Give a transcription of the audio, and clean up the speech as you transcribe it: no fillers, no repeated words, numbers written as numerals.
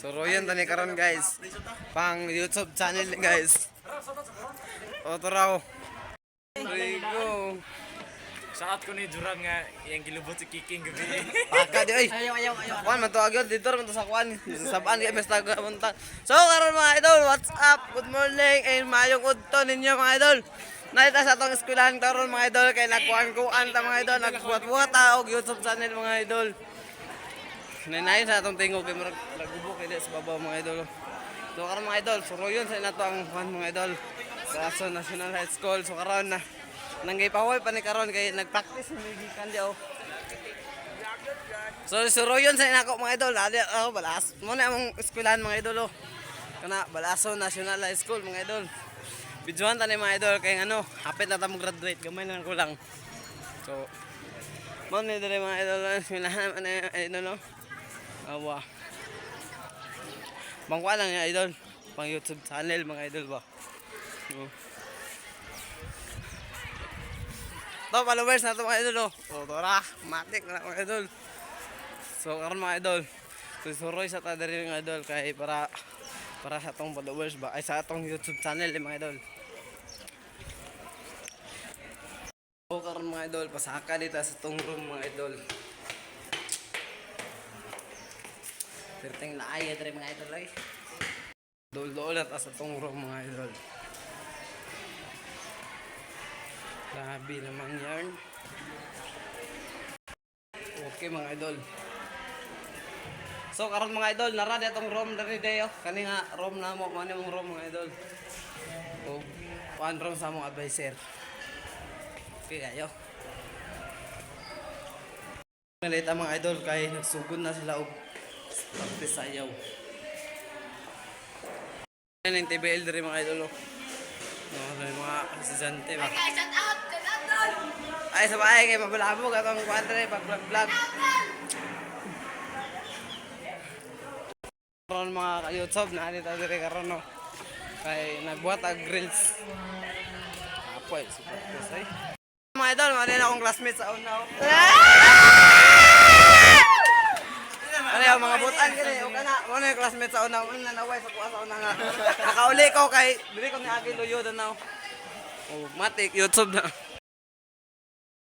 Suruyan tani karon guys. Pang YouTube channel guys. O to raw. Rigo. Saat ko ni Jurang nga yang gilubot si Kiking gabi. Paka di oy. Ayaw. Kuan man to agad dito man to sa kuan. Sabaan kay mes taga punta. So karon mga idol, what's up? Good morning and mayong udto ninyo mga idol. Naita sa atong eskwelahan karon mga idol kay nagkuan-kuan ta mga idol, nagbuhat-buhat ta og YouTube channel mga idol. Nanayin sa atong tingog kay murag nagubok kay sa babaw mga idol. So karon mga idol, suruyon sa nato ang kuan mga idol. Sa Aso National High School. So karon na nanggipaway pa ni karon kay nagpractice ni gikan di oh. So suruyon sa nako mga idol, ali ako balas. Mo na among eskwelahan mga idol oh. Kana Balaso National High School mga idol. Bijuan tani mga idol kay ano, hapit na ta mo graduate, gamay lang kulang. So mo ni dere mga idol, eskwelahan man idol no. Awa. Bangwa lang ya idol, pang YouTube channel mga idol ba. To followers na to mga idol oh. So tara, matik na mga idol. So karon mga idol, susuroy sa ta diri mga idol kay para sa atong followers ba ay sa atong YouTube channel mga idol. So karon mga idol, pasaka dito sa tong room mga idol. Perteng laay diri mga idol ay. Dol-dol at sa tong room mga idol. Grabe naman yan. Okay mga idol. So karon mga idol, nara atong room diri dayo. Kani nga room na mo, mani mong room mga idol. Oh, one room sa mong advisor. Okay kayo. Nalita mga idol kay nagsugod na sila og practice sayaw. Yan ang TBL diri mga idol oh. Mga asistente ba. Ay sabay kay mabalabog atong kwadre pag vlog. Karon mga ka-YouTube na dito diri karon no. Kay nagbuhat og grills. Apoy super plus ay. Mga idol, mali na akong classmates sa una. Ano yung mga butan kini, o kana, ano yung classmates sa una, ano na naway sa kuha sa una nga. Nakauli ko kay, dili ko ni Agi Luyo doon na. Oh, matik, YouTube na.